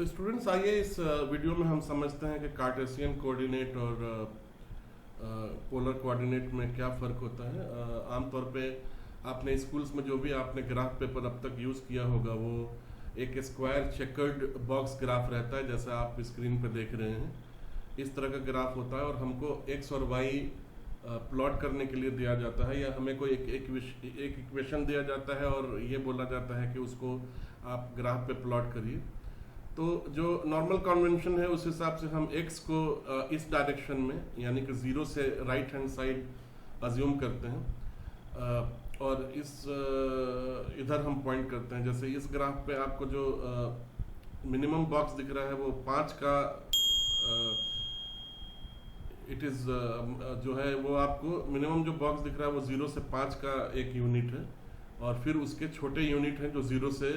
तो स्टूडेंट्स, आइए इस वीडियो में हम समझते हैं कि कार्टेशियन कोऑर्डिनेट और पोलर कोऑर्डिनेट में क्या फ़र्क होता है। आमतौर पे आपने स्कूल्स में जो भी आपने ग्राफ पेपर अब तक यूज़ किया होगा वो एक स्क्वायर चेकर्ड बॉक्स ग्राफ रहता है, जैसा आप स्क्रीन पे देख रहे हैं। इस तरह का ग्राफ होता है और हमको एक्स और वाई प्लॉट करने के लिए दिया जाता है, या हमें कोई एक इक्वेशन दिया जाता है और ये बोला जाता है कि उसको आप ग्राफ पे प्लॉट करिए। तो जो नॉर्मल कन्वेंशन है उस हिसाब से हम x को इस डायरेक्शन में, यानी कि 0 से राइट हैंड साइड अज्यूम करते हैं और इस इधर हम पॉइंट करते हैं। जैसे इस ग्राफ पे आपको जो मिनिमम बॉक्स दिख रहा है वो 5 का इट इज़ जो है वो आपको मिनिमम जो बॉक्स दिख रहा है वो 0 से 5 का एक यूनिट है, और फिर उसके छोटे यूनिट हैं जो 0 से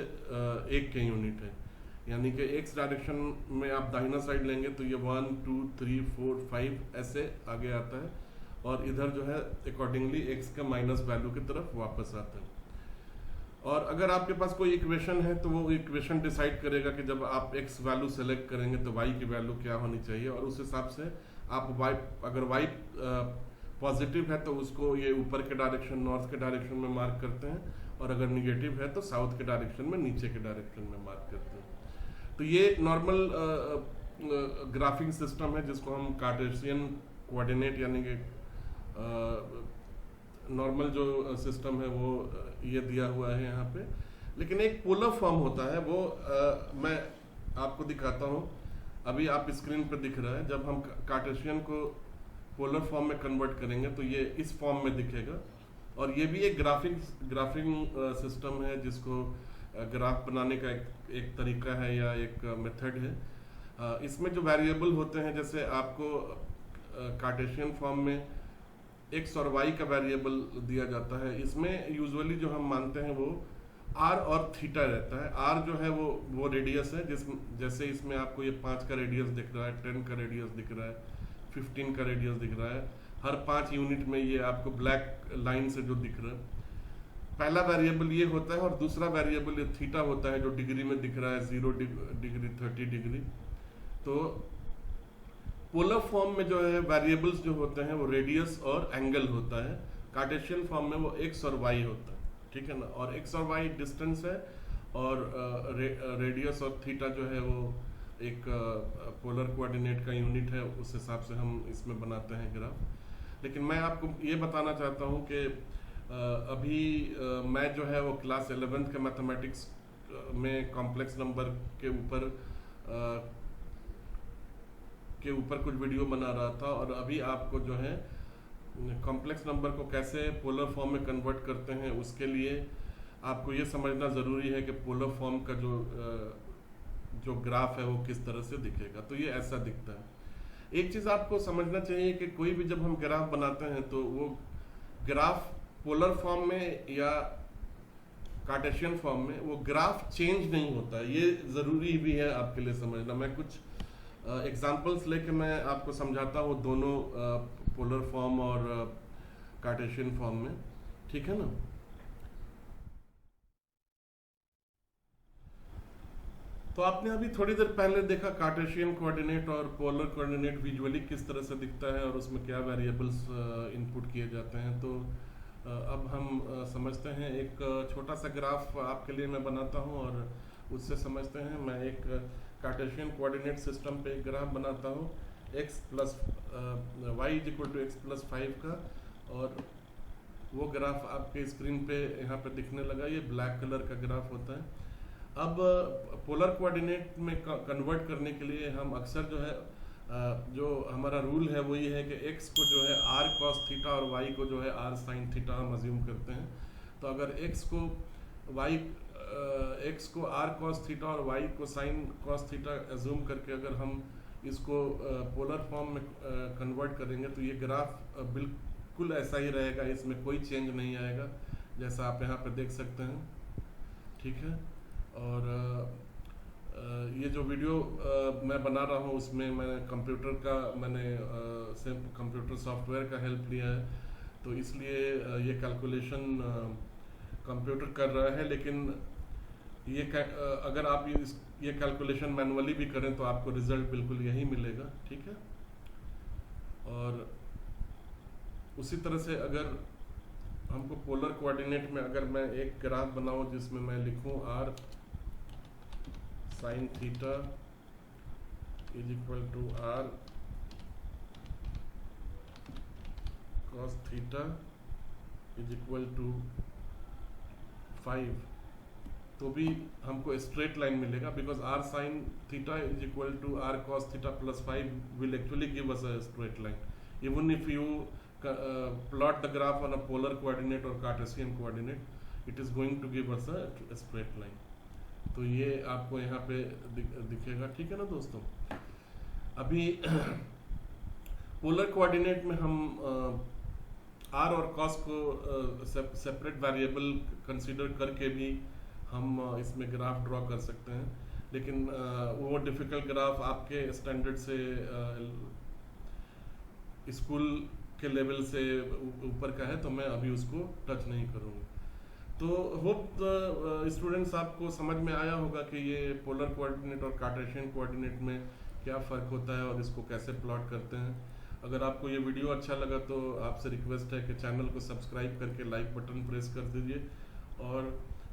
1 के यूनिट है। यानी कि एक्स डायरेक्शन में आप दाहिना साइड लेंगे तो ये 1 2 3 4 5 ऐसे आगे आता है, और इधर जो है अकॉर्डिंगली एक्स का माइनस वैल्यू की तरफ वापस आता है। और अगर आपके पास कोई इक्वेशन है तो वो इक्वेशन डिसाइड करेगा कि जब आप एक्स वैल्यू सेलेक्ट करेंगे तो वाई की वैल्यू क्या होनी चाहिए, और उस हिसाब से आप वाई, अगर वाई पॉजिटिव है तो उसको ये ऊपर के डायरेक्शन नॉर्थ के डायरेक्शन में मार्क करते हैं, और अगर निगेटिव है तो साउथ के डायरेक्शन में नीचे के डायरेक्शन में मार्क करते हैं। तो ये नॉर्मल ग्राफिंग सिस्टम है जिसको हम कार्टेशियन कोऑर्डिनेट यानी कि नॉर्मल जो सिस्टम है वो ये दिया हुआ है यहाँ पे। लेकिन एक पोलर फॉर्म होता है, वो मैं आपको दिखाता हूँ। अभी आप स्क्रीन पर दिख रहा है। जब हम कार्टेशियन को पोलर फॉर्म में कन्वर्ट करेंगे तो ये इस फॉर्म में दिखेगा, और ये भी एक ग्राफिंग सिस्टम है जिसको ग्राफ बनाने का एक तरीका है या एक मेथड है। इसमें जो वेरिएबल होते हैं, जैसे आपको कार्टेशियन फॉर्म में एक्स और वाई का वेरिएबल दिया जाता है। इसमें यूजुअली जो हम मानते हैं वो आर और थीटा रहता है। आर जो है वो रेडियस है, जैसे इसमें आपको ये 5 का रेडियस दिख रहा है, 10 का रेडियस दिख रहा है, 15 का रेडियस दिख रहा है। हर 5 यूनिट में ये आपको ब्लैक लाइन से जो दिख रहा है, पहला वेरिएबल ये होता है, और दूसरा वेरिएबल ये थीटा होता है जो डिग्री में दिख रहा है, 0 डिग्री 30 डिग्री। तो पोलर फॉर्म में जो है वेरिएबल्स जो होते हैं वो रेडियस और एंगल होता है। कार्टेशियन फॉर्म में वो एक्स और वाई होता है, ठीक है ना। और एक्स और वाई डिस्टेंस है, और रेडियस और थीटा जो है वो एक पोलर कोऑर्डिनेट का यूनिट है। उस हिसाब से हम इसमें बनाते हैं ग्राफ। लेकिन मैं आपको ये बताना चाहता हूँ कि अभी मैं जो है वो क्लास 11th के मैथमेटिक्स में कॉम्प्लेक्स नंबर के ऊपर कुछ वीडियो बना रहा था, और अभी आपको जो है कॉम्प्लेक्स नंबर को कैसे पोलर फॉर्म में कन्वर्ट करते हैं उसके लिए आपको ये समझना ज़रूरी है कि पोलर फॉर्म का जो ग्राफ है वो किस तरह से दिखेगा। तो ये ऐसा दिखता है। एक चीज़ आपको समझना चाहिए कि कोई भी जब हम ग्राफ बनाते हैं तो वो ग्राफ पोलर फॉर्म में या कार्टेशियन फॉर्म में वो ग्राफ चेंज नहीं होता है। ये ज़रूरी भी है आपके लिए समझना। मैं कुछ एग्जांपल्स लेके मैं आपको समझाता हूँ दोनों पोलर फॉर्म और कार्टेशियन फॉर्म में, ठीक है ना। तो आपने अभी थोड़ी देर पहले देखा कार्टेशियन कोऑर्डिनेट और पोलर कोऑर्डिनेट विजुअली किस तरह से दिखता है और उसमें क्या वेरिएबल्स इनपुट किए जाते हैं। तो अब हम समझते हैं। एक छोटा सा ग्राफ आपके लिए मैं बनाता हूं और उससे समझते हैं। मैं एक कार्टेशियन कोऑर्डिनेट सिस्टम पे एक ग्राफ बनाता हूं, x plus Y is equal to X plus 5 का, और वो ग्राफ आपके स्क्रीन पे यहाँ पे दिखने लगा। ये ब्लैक कलर का ग्राफ होता है। अब पोलर कोऑर्डिनेट में कन्वर्ट करने के लिए हम अक्सर जो है जो हमारा रूल है वो ये है कि x को जो है r cos थीटा और y को जो है r sin थीटा हम अज्यूम करते हैं। तो अगर x को r cos थीटा और y को sin cos थीटा अज्यूम करके अगर हम इसको पोलर फॉर्म में कन्वर्ट करेंगे तो ये ग्राफ बिल्कुल ऐसा ही रहेगा, इसमें कोई चेंज नहीं आएगा, जैसा आप यहाँ पे देख सकते हैं, ठीक है। और ये जो वीडियो मैं बना रहा हूँ उसमें मैंने कंप्यूटर सॉफ्टवेयर का हेल्प लिया है, तो इसलिए ये कैलकुलेशन कंप्यूटर कर रहा है। लेकिन अगर आप ये कैलकुलेशन मैनुअली भी करें तो आपको रिजल्ट बिल्कुल यही मिलेगा, ठीक है। और उसी तरह से अगर हमको पोलर कोऑर्डिनेट में अगर मैं एक ग्राफ बनाऊं जिसमें मैं लिखूं r sin theta is equal to r cos theta is equal to 5, तो भी हमको स्ट्रेट लाइन मिलेगा, because r sin theta is equal to r cos theta plus 5 will actually give us a straight line even if you plot the graph on a polar coordinate or Cartesian coordinate, it is going to give us a straight line। तो ये आपको यहाँ पे दिखेगा, ठीक है ना दोस्तों। अभी पोलर कोऑर्डिनेट में हम r और cos को सेपरेट वेरिएबल कंसीडर करके भी हम इसमें ग्राफ ड्रॉ कर सकते हैं, लेकिन वो डिफिकल्ट ग्राफ आपके स्टैंडर्ड से स्कूल के लेवल से ऊपर का है, तो मैं अभी उसको टच नहीं करूँगा। तो होप स्टूडेंट्स आपको समझ में आया होगा कि ये पोलर कोऑर्डिनेट और कार्टेशियन कोऑर्डिनेट में क्या फ़र्क होता है और इसको कैसे प्लॉट करते हैं। अगर आपको ये वीडियो अच्छा लगा तो आपसे रिक्वेस्ट है कि चैनल को सब्सक्राइब करके लाइक बटन प्रेस कर दीजिए, और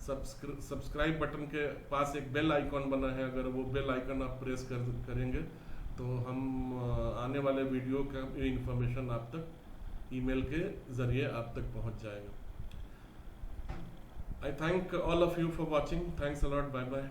सब्सक्राइब बटन के पास एक बेल आइकॉन बना है, अगर वो बेल आइकॉन आप प्रेस करेंगे तो हम आने वाले वीडियो का इंफॉर्मेशन आप तक ईमेल के ज़रिए आप तक पहुंच जाएगा। I thank all of you for watching. Thanks a lot. Bye bye.